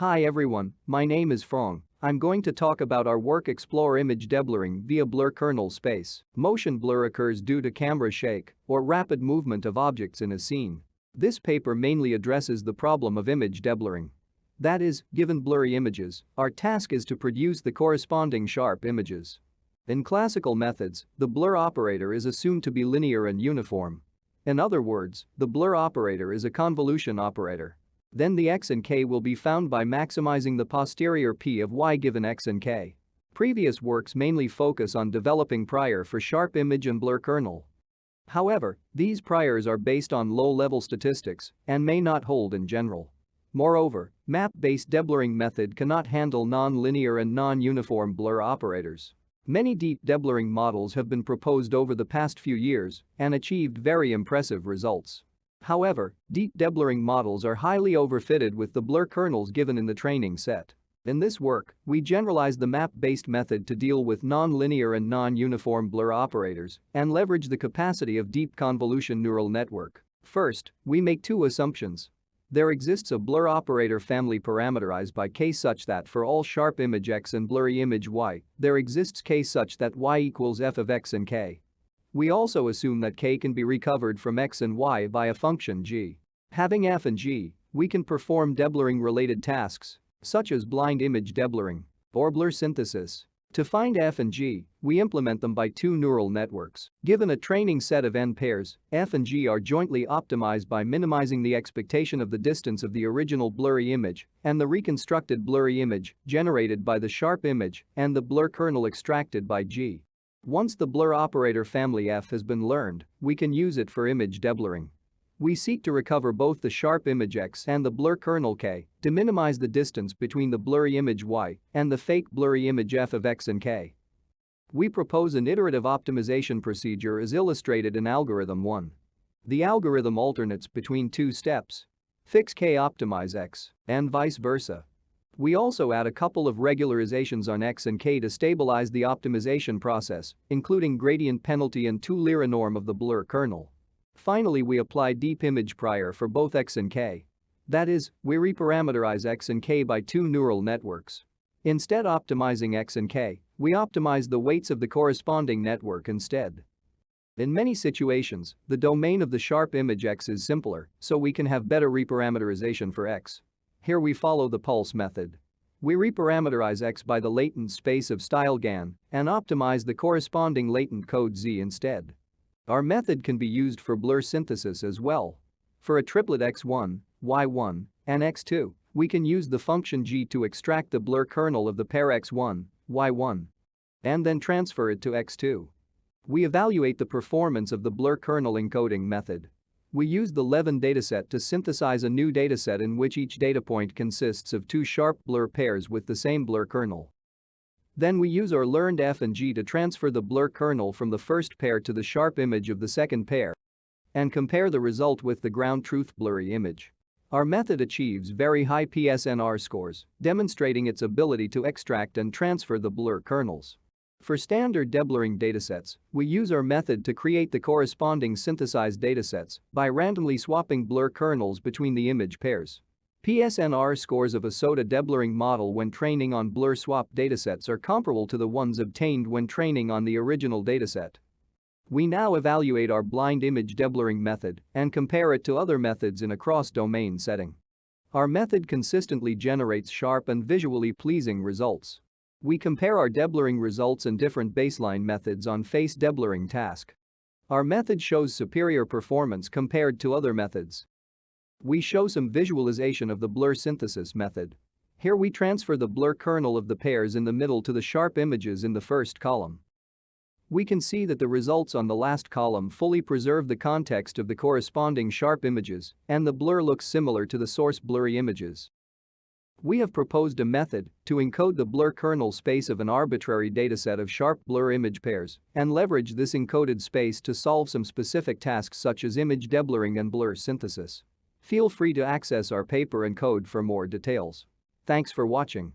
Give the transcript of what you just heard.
Hi everyone, my name is Fong. I'm going to talk about our work explore image deblurring via blur kernel space. Motion blur occurs due to camera shake or rapid movement of objects in a scene. This paper mainly addresses the problem of image deblurring. That is, given blurry images, our task is to produce the corresponding sharp images. In classical methods, the blur operator is assumed to be linear and uniform. In other words, the blur operator is a convolution operator. Then the x and k will be found by maximizing the posterior p of y given x and k. Previous works mainly focus on developing prior for sharp image and blur kernel. However, these priors are based on low-level statistics and may not hold in general. Moreover, map-based deblurring method cannot handle non-linear and non-uniform blur operators. Many deep deblurring models have been proposed over the past few years and achieved very impressive results. However, deep deblurring models are highly overfitted with the blur kernels given in the training set. In this work, we generalize the map-based method to deal with non-linear and non-uniform blur operators and leverage the capacity of deep convolution neural network. First, we make two assumptions. There exists a blur operator family parameterized by k such that for all sharp image x and blurry image y, there exists k such that y equals f of x and k. We also assume that k can be recovered from x and y by a function g. Having f and g, we can perform deblurring-related tasks, such as blind image deblurring or blur synthesis. To find f and g, we implement them by two neural networks. Given a training set of n pairs, f and g are jointly optimized by minimizing the expectation of the distance of the original blurry image and the reconstructed blurry image generated by the sharp image and the blur kernel extracted by g. Once the blur operator family f has been learned, we can use it for image deblurring. We seek to recover both the sharp image x and the blur kernel k to minimize the distance between the blurry image y and the fake blurry image f of x and k. We propose an iterative optimization procedure as illustrated in algorithm 1. The algorithm alternates between two steps: fix k, optimize x, and vice versa. We also add a couple of regularizations on x and k to stabilize the optimization process, including gradient penalty and two-Lyra norm of the blur kernel. Finally, we apply deep image prior for both x and k. That is, we reparameterize x and k by two neural networks. Instead optimizing x and k, we optimize the weights of the corresponding network instead. In many situations, the domain of the sharp image x is simpler, so we can have better reparameterization for x. Here we follow the pulse method. We reparameterize x by the latent space of style GAN and optimize the corresponding latent code z instead. Our method can be used for blur synthesis as well. For a triplet x1, y1, and x2, we can use the function g to extract the blur kernel of the pair x1, y1, and then transfer it to x2. We evaluate the performance of the blur kernel encoding method. We use the Levin dataset to synthesize a new dataset in which each data point consists of two sharp blur pairs with the same blur kernel. Then we use our learned f and g to transfer the blur kernel from the first pair to the sharp image of the second pair and compare the result with the ground truth blurry image. Our method achieves very high PSNR scores, demonstrating its ability to extract and transfer the blur kernels. For standard deblurring datasets, we use our method to create the corresponding synthesized datasets by randomly swapping blur kernels between the image pairs. PSNR scores of a SOTA deblurring model when training on blur swap datasets are comparable to the ones obtained when training on the original dataset. We now evaluate our blind image deblurring method and compare it to other methods in a cross-domain setting. Our method consistently generates sharp and visually pleasing results. We compare our deblurring results and different baseline methods on face deblurring task. Our method shows superior performance compared to other methods. We show some visualization of the blur synthesis method. Here we transfer the blur kernel of the pairs in the middle to the sharp images in the first column. We can see that the results on the last column fully preserve the context of the corresponding sharp images, and the blur looks similar to the source blurry images. We have proposed a method to encode the blur kernel space of an arbitrary dataset of sharp blur image pairs and leverage this encoded space to solve some specific tasks such as image deblurring and blur synthesis. Feel free to access our paper and code for more details. Thanks for watching.